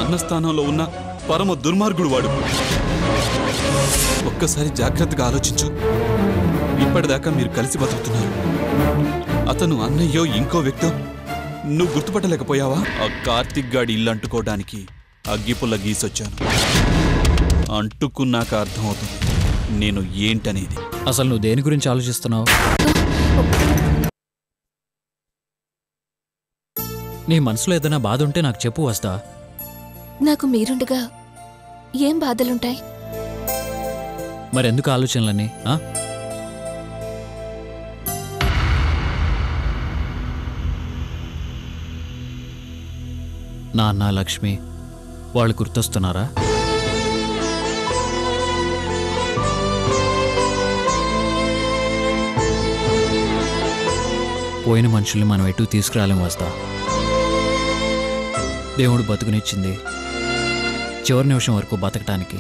కర్ణస్థానంలో ఉన్న పరమ దుర్మార్గుడు వాడు. ఒక్కసారి జాగ్రత్తగా ఆలోచించు. ఇప్పటిదాకా మీరు కలిసి బతుకుతున్నారు. అతను అన్నయ్యో ఇంకో వ్యక్తో నువ్వు గుర్తుపట్టలేకపోయావా? ఆ కార్తిక్ గాడి ఇల్లు అంటుకోవడానికి అగ్గిపుల్ల గీసొచ్చాను. అంటుకున్నాక అర్థమవుతుంది నేను ఏంటనేది. అసలు నువ్వు దేని గురించి ఆలోచిస్తున్నావు? నీ మనసులో ఏదైనా బాధ ఉంటే నాకు చెప్పు వస్తా. నాకు మీరుండగా ఏం బాధలుంటాయి? మరెందుకు ఆలోచనలని? నాన్న లక్ష్మి వాళ్ళు గుర్తొస్తున్నారా? పోయిన మనుషుల్ని మనం ఎటు తీసుకురాలేం వస్తా. దేవుడు బతుకునిచ్చింది చివరి నిమిషం వరకు బతకటానికి.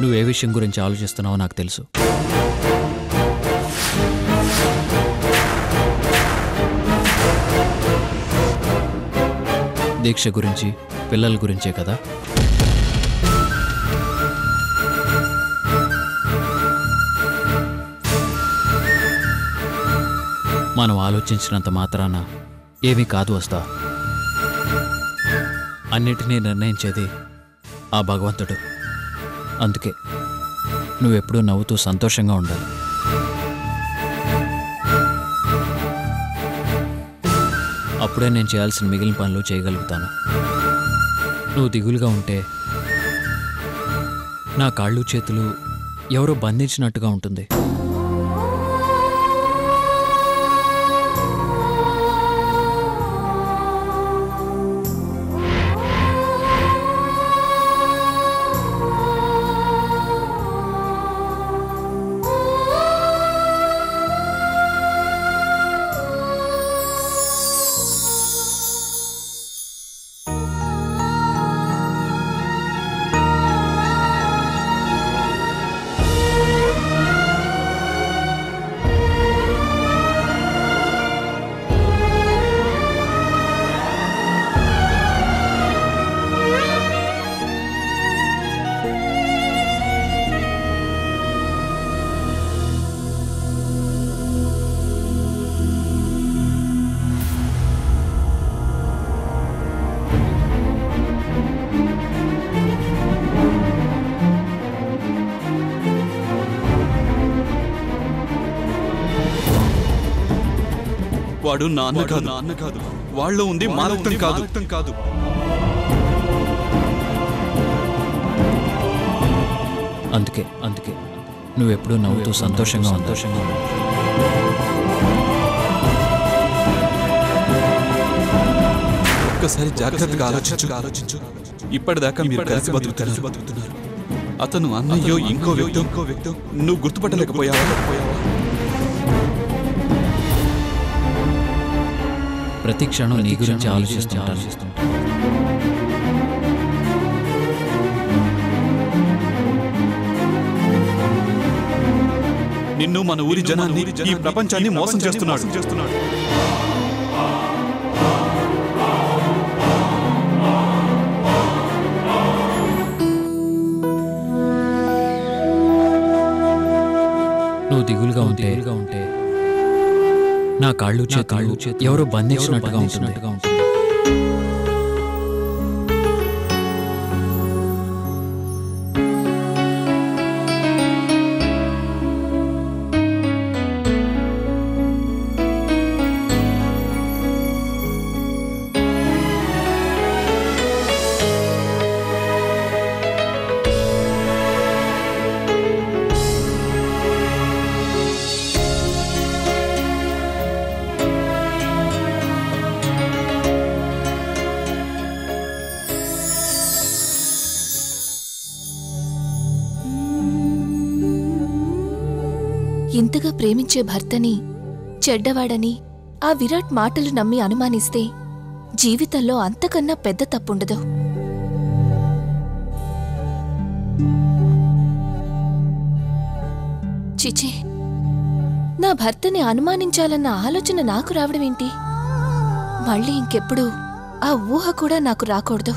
నువ్వే విషయం గురించి ఆలోచిస్తున్నావో నాకు తెలుసు. దీక్ష గురించి, పిల్లల గురించే కదా? మనం ఆలోచించినంత మాత్రాన ఏమీ కాదు వస్తా. అన్నిటినీ నిర్ణయించేది ఆ భగవంతుడు. అందుకే నువ్వెప్పుడూ నవ్వుతూ సంతోషంగా ఉండాలి. అప్పుడే నేను చేయాల్సిన మిగిలిన పనులు చేయగలుగుతాను. నువ్వు దిగులుగా ఉంటే నా కాళ్ళు చేతులు ఎవరో బంధించినట్టుగా ఉంటుంది. వాడు నాన్న కాదు. వాళ్ళు ఉంది మా రక్తం కాదు. అందుకే నువ్వెప్పుడూ నవ్వుతూ సంతోషంగా ఒక్కసారి జాగ్రత్తగా ఆలోచించు. ఇప్పటిదాకా మీరు కలిసి బతుకుతున్నారు. అతను అన్నయ్యో ఇంకో వ్యక్తో నువ్వు గుర్తుపట్టలేకపోయావా? ప్రతి క్షణం నీ గురించి ఆలోచిస్తుంటాను. నిన్ను, మన ఊరి జనాన్ని, ఈ ప్రపంచాన్ని మోసం చేస్తున్నాడు. నువ్వు దిగులుగా ఉంటే నా కాళ్ళు చేతులు ఎవరో బంధించినట్టుగా ఉంటుంది. ఇంతగా ప్రేమించే భర్తని చెడ్డవాడని, ఆ విరాట్ మాటలు నమ్మి అనుమానిస్తే జీవితంలో అంతకన్నా పెద్ద తప్పుండదు. చిచి, నా భర్తని అనుమానించాలన్న ఆలోచన నాకు రావడమేంటి? మళ్ళీ ఇంకెప్పుడు ఆ ఊహ కూడా నాకు రాకూడదు.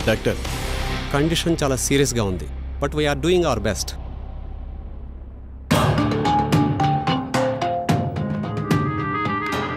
డాక్టర్, కండిషన్ చాలా సీరియస్గా ఉంది, but we're doing our best.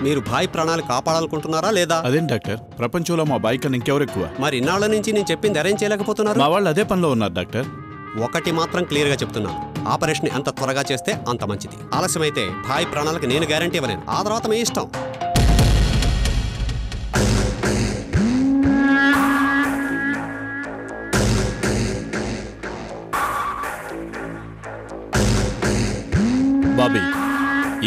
మీరు భాయ్ ప్రాణాలు కాపాడాలనుకుంటున్నారా లేదా? అదేం డాక్టర్, ప్రపంచంలో మా బాయ్ కన్నా ఇంకెవరు ఎక్కువ? మరి ఇన్నాళ్ల నుంచి నేను చెప్పింది అరేంజ్ చేయలేకపోతున్నారు. మా వాళ్ళు అదే పనిలో ఉన్నారు డాక్టర్. ఒకటి మాత్రం క్లియర్గా చెప్తున్నాను, ఆపరేషన్ ఎంత త్వరగా చేస్తే అంత మంచిది. ఆలస్యమైతే భాయ్ ప్రాణాలకు నేను గ్యారంటీ ఇవ్వలేను. ఆ తర్వాత మీ ఇష్టం. బాబీ,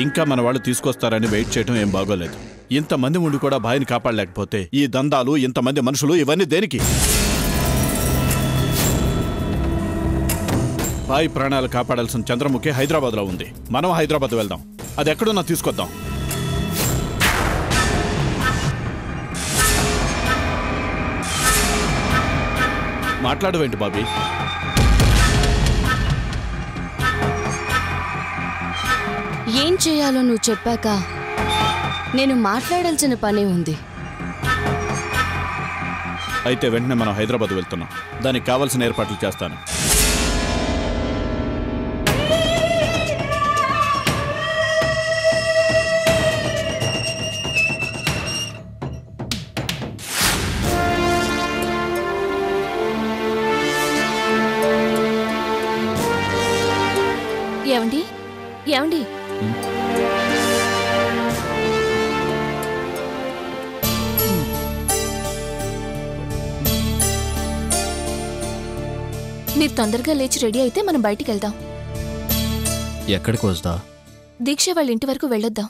ఇంకా మన వాళ్ళు తీసుకొస్తారని వెయిట్ చేయడం ఏం బాగోలేదు. ఇంతమంది ఉండి కూడా భాయిని కాపాడలేకపోతే ఈ దందాలు, ఇంతమంది మనుషులు, ఇవన్నీ దేనికి? భాయ్ ప్రాణాలు కాపాడాల్సిన చంద్రముఖి హైదరాబాద్లో ఉంది. మనం హైదరాబాద్ వెళ్దాం, అది ఎక్కడున్నా తీసుకొద్దాం. మాట్లాడవేంటి బాబీ? ఏం చేయాలో నువ్వు చెప్పాక నేను మాట్లాడాల్సిన పనే ఉంది. అయితే వెంటనే మనం హైదరాబాద్ వెళ్తున్నాం. దానికి కావాల్సిన ఏర్పాట్లు చేస్తాను. ఏమండి ఏమండి మీరు తొందరగా లేచి రెడీ అయితే మనం బయటికి వెళ్దాం. ఎక్కడికి వస్తా? దీక్ష వాళ్ళ ఇంటి వరకు వెళ్ళొద్దాం.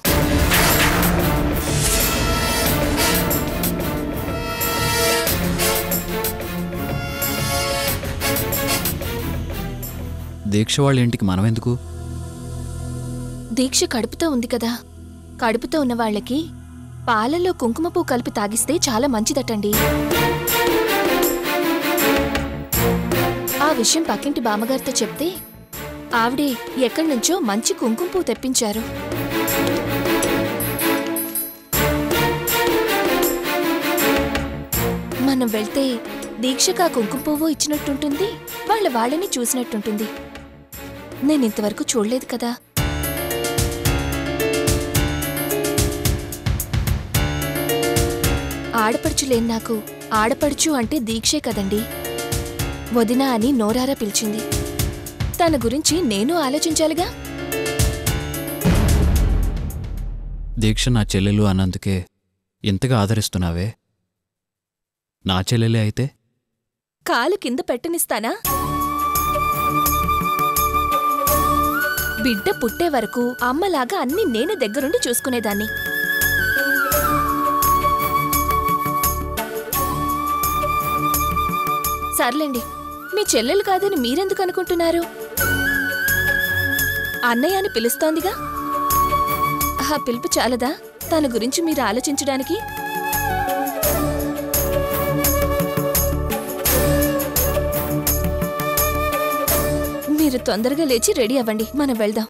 దీక్ష వాళ్ళ ఇంటికి మనం ఎందుకు? దీక్ష కడుపుతో ఉంది కదా, కడుపుతో ఉన్న వాళ్ళకి పాలల్లో కుంకుమ పువ్వు కలిపి తాగిస్తే చాలా మంచిదటండి. ఆ విషయం పక్కింటి బామ్మగారితో చెప్తే ఆవిడే ఎక్కడి నుంచో మంచి కుంకుమ పువ్వు తెప్పించారు. మనం వెళ్తే దీక్షకు ఆ కుంకుమ పువ్వు ఇచ్చినట్టుంటుంది, వాళ్ళని చూసినట్టుంటుంది. నేనింతవరకు చూడలేదు కదా. ఆడపడుచు లేని నాకు ఆడపడుచు అంటే దీక్షే కదండి. వదినా అని నోరారా పిలిచింది. తన గురించి నేను ఆలోచించాలిగా. దీక్ష నా చెల్లెలు అన్నందుకే ఇంతగా ఆదరిస్తున్నావే. నా చెల్లెలే అయితే కాలు కింద పెట్టనిస్తానా? బిడ్డ పుట్టే వరకు అమ్మలాగా అన్ని నేను దగ్గరుండి చూసుకునేదాన్ని. సర్లేండి, మీ చెల్లెలు కాదని మీరెందుకు అనుకుంటున్నారు? అన్నయ్య అని పిలుస్తోందిగా, ఆ పిలుపు చాలదా తన గురించి మీరు ఆలోచించడానికి? మీరు తొందరగా లేచి రెడీ అవ్వండి, మనం వెళ్దాం.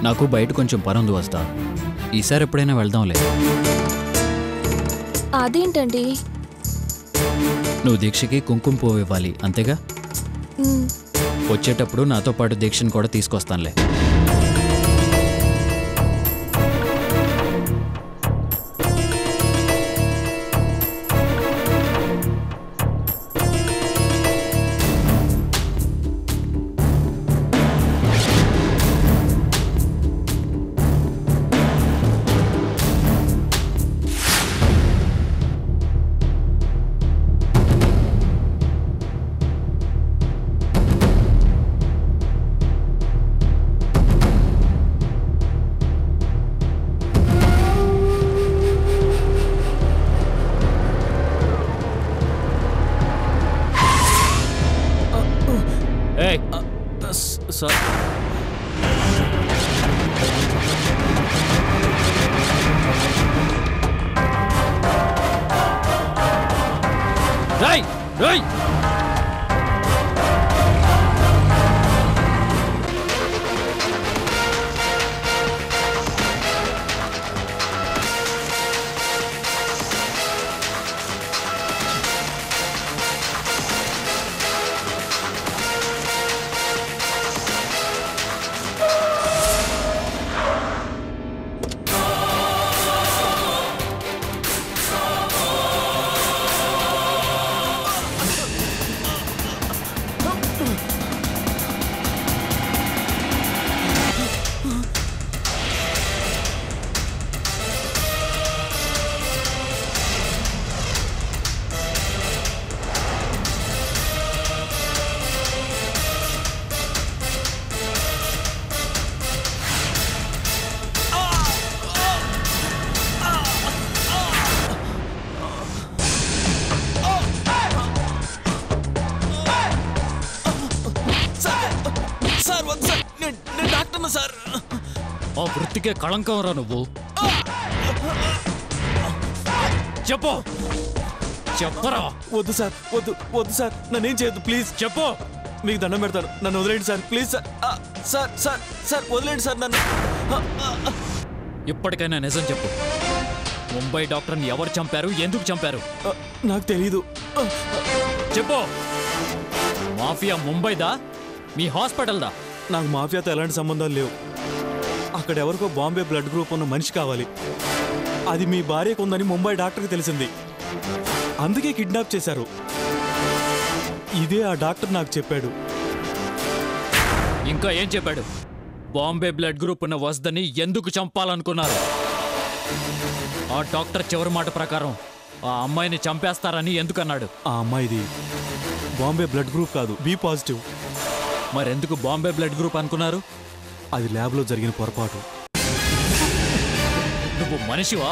నాకు బయట కొంచెం పని ఉంది, వస్తా. ఈసారి ఎప్పుడైనా వెళ్దాంలే. అదేంటండి? నువ్వు దీక్షకి కుంకుమ పువ్వు ఇవ్వాలి, అంతేగా? వచ్చేటప్పుడు నాతో పాటు దీక్షను కూడా తీసుకొస్తానులే. సార్, రేయ్ రేయ్ నేను డాక్టర్ను సార్. ఆ వృత్తికే కళంకం రా నువ్వు. చెప్పు, చెప్పరా. వద్దు సార్, వద్దు వద్దు సార్, నన్నేం చేయొద్దు ప్లీజ్. చెప్పు, మీకు దండం పెడతాను, నన్ను వదిలేండి sir please sir. Sir sir sir వదిలేండి సార్ నన్ను. ఇప్పటికైనా నిజం చెప్పు. ముంబై డాక్టర్ని ఎవరు చంపారు, ఎందుకు చంపారు? నాకు తెలీదు. చెప్పు. మాఫియా ముంబైదా, మీ హాస్పిటల్దా? నాకు మాఫియాతో ఎలాంటి సంబంధాలు లేవు. అక్కడ ఎవరికో బాంబే బ్లడ్ గ్రూప్ ఉన్న మనిషి కావాలి. అది మీ భార్యకు ఉందని ముంబై డాక్టర్కి తెలిసింది, అందుకే కిడ్నాప్ చేశారు. ఇదే ఆ డాక్టర్ నాకు చెప్పాడు. ఇంకా ఏం చెప్పాడు? బాంబే బ్లడ్ గ్రూప్ ఉన్న వస్దని ఎందుకు చంపాలనుకున్నారు? ఆ డాక్టర్ చివరి మాట ప్రకారం ఆ అమ్మాయిని చంపేస్తారని ఎందుకన్నాడు? ఆ అమ్మాయిది బాంబే బ్లడ్ గ్రూప్ కాదు, బి పాజిటివ్. మరెందుకు బాంబే బ్లడ్ గ్రూప్ అనుకున్నారు? అది ల్యాబ్లో జరిగిన పొరపాటు. నువ్వు మనిషివా?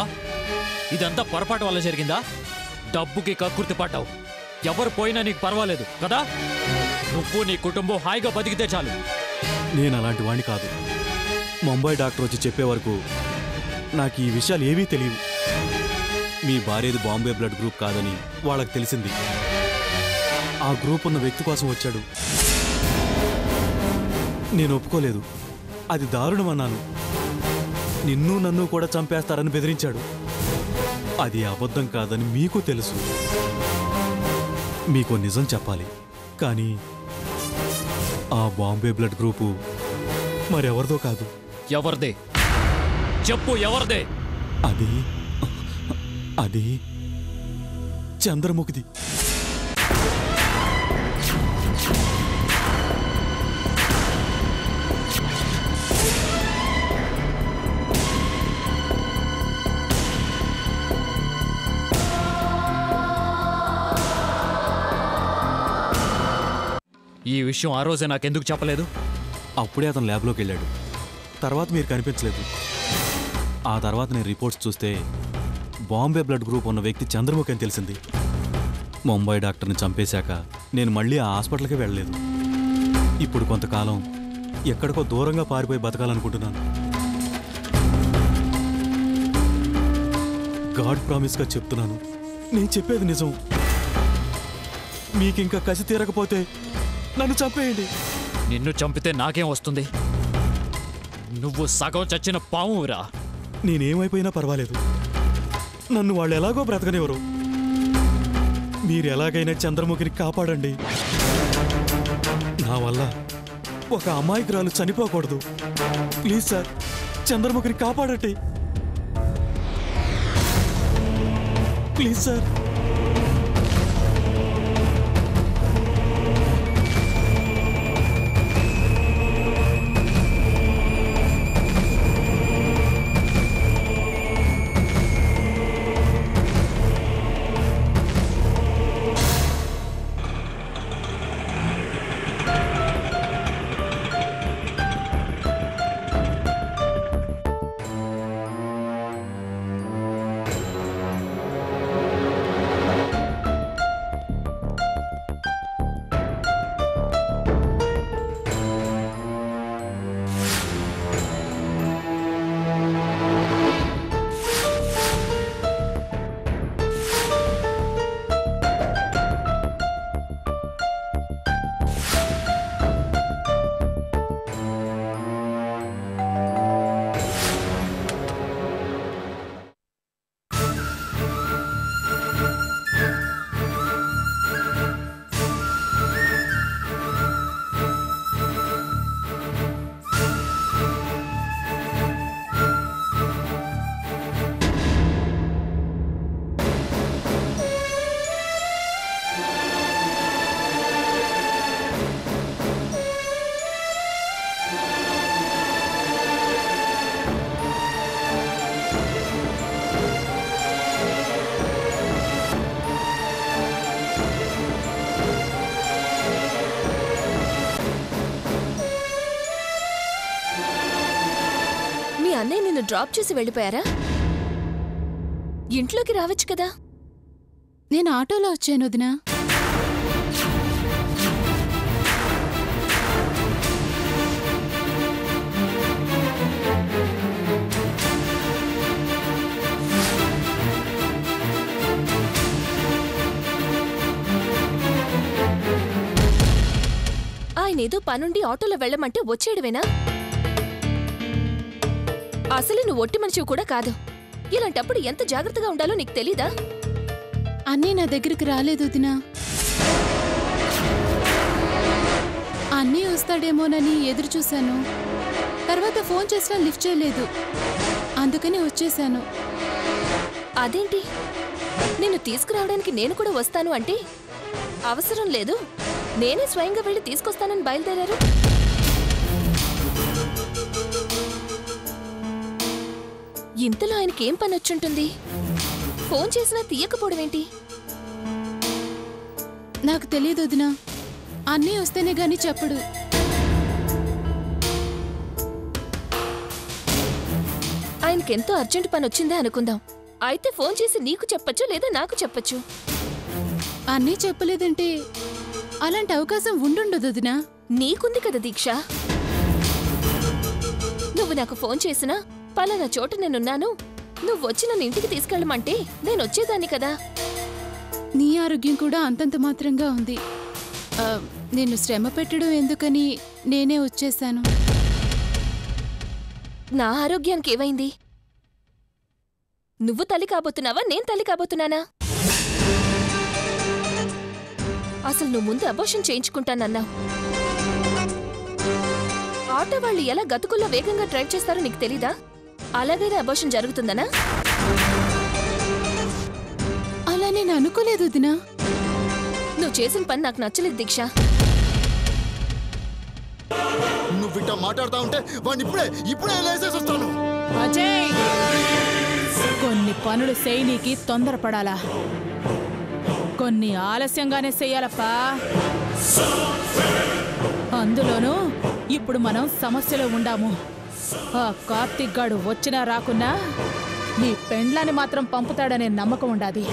ఇదంతా పొరపాటు వల్ల జరిగిందా? డబ్బుకి కక్కుర్తి పడ్డావు. ఎవరు పోయినా నీకు పర్వాలేదు కదా? నువ్వు నీ కుటుంబం హాయిగా బతికితే చాలు. నేను అలాంటి వాణ్ణి కాదు. ముంబై డాక్టర్ వచ్చి చెప్పే వరకు నాకు ఈ విషయాలు ఏవీ తెలియవు. మీ భార్యది బాంబే బ్లడ్ గ్రూప్ కాదని వాళ్ళకి తెలిసింది. ఆ గ్రూప్ ఉన్న వ్యక్తి కోసం వచ్చాడు. నేను ఒప్పుకోలేదు. అది దారుణమన్నాను. నిన్ను నన్ను కూడా చంపేస్తారని బెదిరించాడు. అది అబద్ధం కాదని మీకు తెలుసు. మీకు నిజం చెప్పాలి, కానీ ఆ బాంబే బ్లడ్ గ్రూపు మరెవరిదో కాదు. ఎవరిదే చెప్పు, ఎవరిదే? అది చంద్రముఖిది. ఈ విషయం ఆ రోజే నాకెందుకు చెప్పలేదు? అప్పుడే అతను ల్యాబ్లోకి వెళ్ళాడు. తర్వాత మీరు కనిపించలేదు. ఆ తర్వాత నేను రిపోర్ట్స్ చూస్తే బాంబే బ్లడ్ గ్రూప్ ఉన్న వ్యక్తి చంద్రముఖి అని తెలిసింది. ముంబై డాక్టర్ని చంపేశాక నేను మళ్ళీ ఆ హాస్పిటల్కే వెళ్ళలేదు. ఇప్పుడు కొంతకాలం ఎక్కడికో దూరంగా పారిపోయి బతకాలనుకుంటున్నాను. గాడ్ ప్రామిస్గా చెప్తున్నాను, నేను చెప్పేది నిజం. మీకింకా కసి తీరకపోతే నన్ను చంపేయండి. నిన్ను చంపితే నాకేం వస్తుంది? నువ్వు సగం చచ్చిన పావురా. నేనేమైపోయినా పర్వాలేదు, నన్ను వాళ్ళు ఎలాగో బ్రతకనివ్వరు. మీరు ఎలాగైనా చంద్రముఖిని కాపాడండి. నా వల్ల ఒక అమాయకురాలు చనిపోకూడదు. ప్లీజ్ సార్, చంద్రముఖిని కాపాడండి. Please sir. అన్నయ్య నిన్ను డ్రాప్ చేసి వెళ్ళిపోయారా? ఇంట్లోకి రావచ్చు కదా. నేను ఆటోలో వచ్చాను వదినా. ఆయన ఏదో పనుండి ఆటోలో వెళ్ళమంటే వచ్చేయడమేనా? అసలు నువ్వు ఒట్టి మనిషివి కూడా కాదు. ఇలాంటప్పుడు ఎంత జాగ్రత్తగా ఉండాలో నీకు తెలీదా? అన్నీ నా దగ్గరికి రాలేదు వదినా. అన్నీ వస్తాడేమోనని ఎదురు చూశాను. తర్వాత ఫోన్ చేసినా లిఫ్ట్ చేయలేదు, అందుకని వచ్చేశాను. అదేంటి, నిన్ను తీసుకురావడానికి నేను కూడా వస్తాను అంటే అవసరం లేదు, నేనే స్వయంగా వెళ్ళి తీసుకొస్తానని బయలుదేరారు. ఇంతలో ఆయనకేం పని వచ్చుంటుంది? ఫోన్ చేసినా తీయకపోవడమేంటి? నాకు తెలియదు వదినా. అన్నీ వస్తేనే గాని చెప్పడు. ఆయనకెంతో అర్జెంట్ పని వచ్చిందే అనుకుందాం. అయితే ఫోన్ చేసి నీకు చెప్పచ్చు, లేదా నాకు చెప్పచ్చు. అన్నీ చెప్పలేదంటే అలాంటి అవకాశం ఉండుండదు వదినా. నీకుంది కదా దీక్ష. నువ్వు నాకు ఫోన్ చేసినా పలానా చోట నేనున్నాను, నువ్వు వచ్చి నన్ను ఇంటికి తీసుకెళ్ళమంటే నేను వచ్చేదాన్ని కదా. నీ ఆరోగ్యం కూడా అంతంత మాత్రంగా ఉంది. నిన్ను శ్రమ పెట్టడం ఎందుకని నేనే వచ్చేశాను. నా ఆరోగ్యానికి ఏమైంది? నువ్వు తల్లి కాబోతున్నావా, నేను తల్లి కాబోతున్నానా? అసలు నువ్వు ముందు అబార్షన్ చేయించుకుంటానన్నావు. ఆటో వాళ్ళు ఎలా గతుకుల్లో వేగంగా డ్రైవ్ చేస్తారో నీకు తెలీదా? అలాగైనా అబార్షన్ జరుగుతుందనా? అలా నేను అనుకోలేదు వదినా. నువ్వు చేసిన పని నాకు నచ్చలేదు దీక్ష. నువ్వు ఇట్టా మాట్లాడుతా ఉంటే వాడిని ఇప్పుడే లేసేసి వస్తాను. అజయ్, కొన్ని పనులు చేయనీకి తొందరపడాలా, కొన్ని ఆలస్యంగానే చెయ్యాలప్పా. అందులోనూ ఇప్పుడు మనం సమస్యలో ఉండాము. ఆ కార్తీక్ గాడు వచ్చినా రాకున్నా నీ పెండ్లాన్ని మాత్రం పంపుతాడనే నమ్మకం ఉండాది.